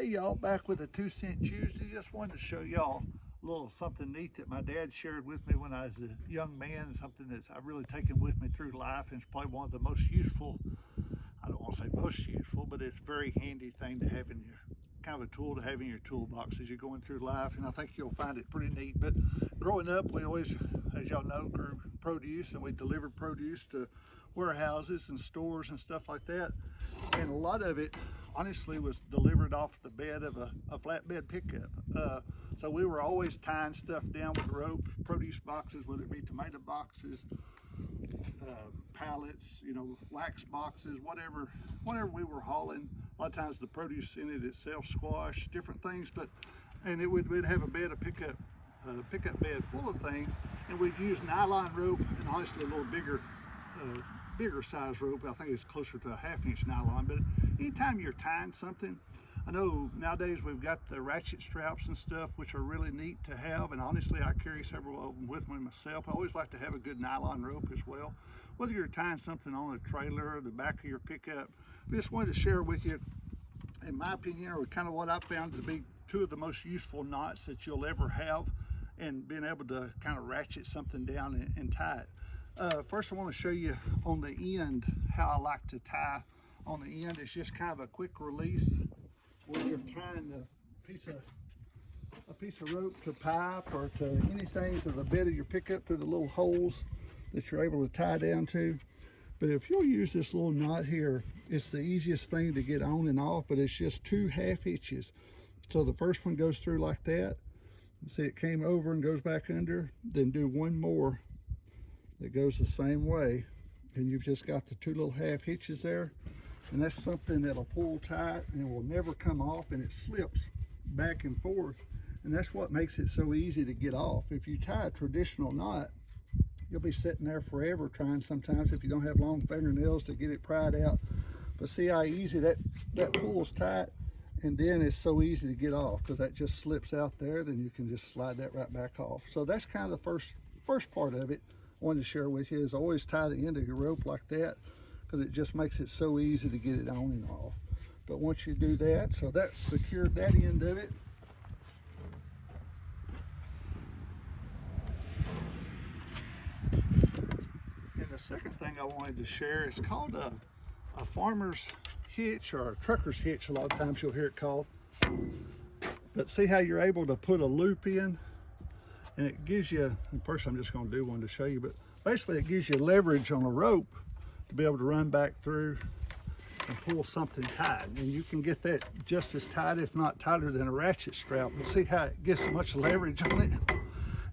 Hey y'all, back with a 2 Cent Tuesday. Just wanted to show y'all a little something neat that my dad shared with me when I was a young man, something that's I've really taken with me through life, and it's probably one of the most useful, I don't want to say most useful, but it's a very handy thing to have in your, kind of a tool to have in your toolbox as you're going through life, and I think you'll find it pretty neat. But growing up, we always, as y'all know, grew produce, and we delivered produce to warehouses and stores and stuff like that, and a lot of it honestly was delivered off the bed of a flatbed pickup. So we were always tying stuff down with rope, produce boxes, whether it be tomato boxes, pallets, you know, wax boxes, whatever we were hauling. A lot of times the produce in it itself, squash, different things, and we'd have a bed, a pickup bed full of things, and we'd use nylon rope, and honestly a little bigger size rope. I think it's closer to a 1/2 inch nylon. But anytime you're tying something, I know nowadays we've got the ratchet straps and stuff, which are really neat to have, and honestly I carry several of them with me myself. I always like to have a good nylon rope as well, whether you're tying something on a trailer or the back of your pickup. I just wanted to share with you, in my opinion, or kind of what I found to be two of the most useful knots that you'll ever have, and being able to kind of ratchet something down and tie it. First, I want to show you on the end how I like to tie. On the end, it's just kind of a quick release where you're tying a piece of rope to pipe or to anything, to the bed of your pickup, to the little holes that you're able to tie down to. But if you'll use this little knot here, it's the easiest thing to get on and off, but it's just 2 half hitches. So the first one goes through like that. See, it came over and goes back under. Then do one more that goes the same way, and you've just got the 2 little half hitches there, and that's something that'll pull tight and will never come off, and it slips back and forth, and that's what makes it so easy to get off. If you tie a traditional knot, you'll be sitting there forever trying, sometimes if you don't have long fingernails, to get it pried out. But see how easy that pulls tight, and then it's so easy to get off because that just slips out there. Then you can just slide that right back off. So that's kind of the first part of it I wanted to share with you, is always tie the end of your rope like that, because it just makes it so easy to get it on and off. But once you do that, so that's secured that end of it. And the second thing I wanted to share is called a farmer's hitch, or a trucker's hitch, a lot of times you'll hear it called. But see how you're able to put a loop in, and it gives you, and first I'm just going to do one to show you, but basically it gives you leverage on a rope to be able to run back through and pull something tight. And you can get that just as tight, if not tighter, than a ratchet strap. But see how it gets so much leverage on it.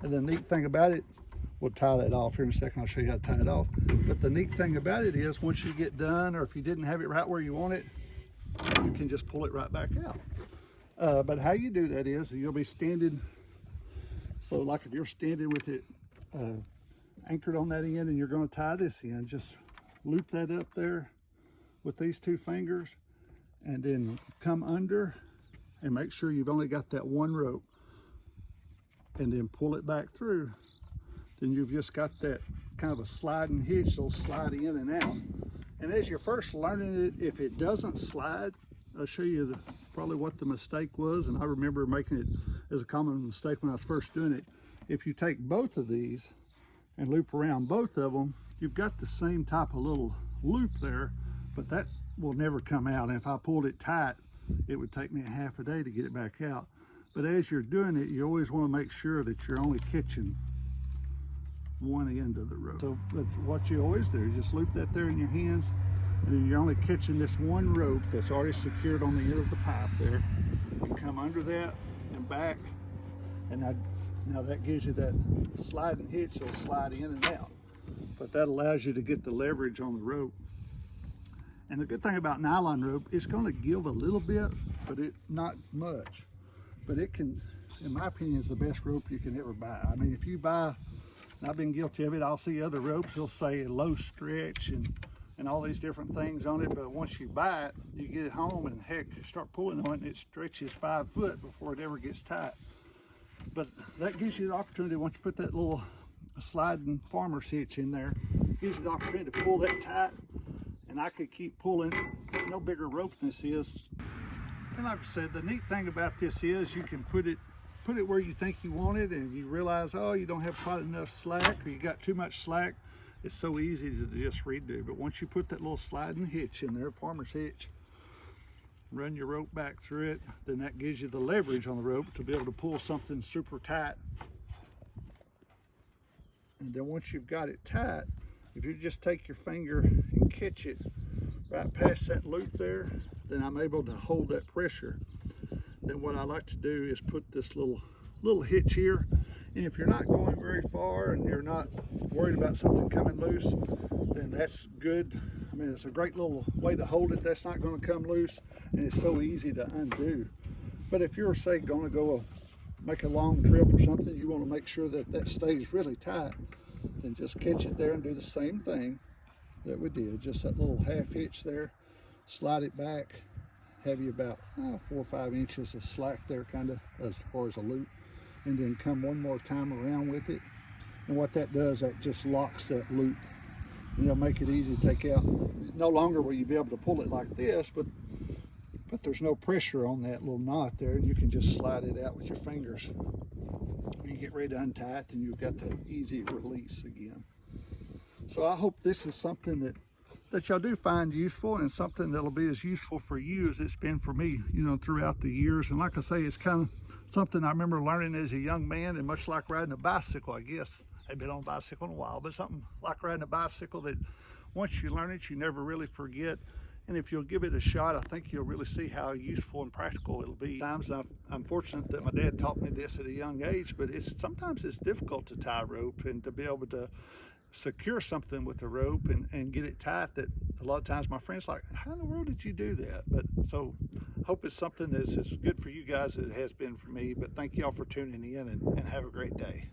And the neat thing about it, we'll tie that off here in a second. I'll show you how to tie it off. But the neat thing about it is, once you get done, or if you didn't have it right where you want it, you can just pull it right back out. But how you do that is, you'll be standing. So like if you're standing with it anchored on that end and you're going to tie this end, just loop that up there with these 2 fingers, and then come under and make sure you've only got that one rope, and then pull it back through. Then you've just got that kind of a sliding hitch that'll slide in and out. And as you're first learning it, if it doesn't slide, I'll show you probably what the mistake was, and I remember making it as a common mistake when I was first doing it. If you take both of these and loop around both of them, you've got the same type of little loop there, but that will never come out. And if I pulled it tight, it would take me a half a day to get it back out. But as you're doing it, you always want to make sure that you're only catching one end of the rope. So that's what you always do, just loop that there in your hands, and then you're only catching this one rope that's already secured on the end of the pipe there. You come under that and back, and now that gives you that sliding hitch that'll slide in and out. But that allows you to get the leverage on the rope. And the good thing about nylon rope, it's going to give a little bit, but not much. But it can, in my opinion, is the best rope you can ever buy. I mean, if you buy, and I've been guilty of it, I'll see other ropes, they'll say low stretch and all these different things on it, but once you buy it, you get it home, and heck, you start pulling on it, and it stretches 5 foot before it ever gets tight. But that gives you the opportunity, once you put that little sliding farmer's hitch in there, gives you the opportunity to pull that tight, and I could keep pulling. No bigger rope than this is. And like I said, the neat thing about this is you can put it where you think you want it, and you realize, oh, you don't have quite enough slack, or you got too much slack. It's so easy to just redo. But once you put that little sliding hitch in there, farmer's hitch, run your rope back through it, then that gives you the leverage on the rope to be able to pull something super tight. And then once you've got it tight, if you just take your finger and catch it right past that loop there, then I'm able to hold that pressure. Then what I like to do is put this little hitch here, and if you're not going very far and you're not worried about something coming loose, then that's good. I mean, it's a great little way to hold it. That's not going to come loose, and it's so easy to undo. But if you're, say, going to go make a long trip or something, you want to make sure that that stays really tight, then just catch it there and do the same thing that we did. Just that little half hitch there, slide it back, have you about 4 or 5 inches of slack there, kind of as far as a loop, and then come one more time around with it. And what that does, that just locks that loop, and it'll make it easy to take out. No longer will you be able to pull it like this, but there's no pressure on that little knot there, and you can just slide it out with your fingers. When you get ready to untie it, then you've got that easy release again. So I hope this is something that y'all do find useful, and something that'll be as useful for you as it's been for me, you know, throughout the years. And like I say, it's kind of something I remember learning as a young man, and much like riding a bicycle, I guess. I haven't been on a bicycle in a while, but something like riding a bicycle that once you learn it, you never really forget. And if you'll give it a shot, I think you'll really see how useful and practical it'll be. Sometimes I'm fortunate that my dad taught me this at a young age, but sometimes it's difficult to tie rope and to be able to secure something with the rope and get it tight, that a lot of times my friends like, how in the world did you do that? But so hope it's something that's as good for you guys as it has been for me. But thank y'all for tuning in, and have a great day.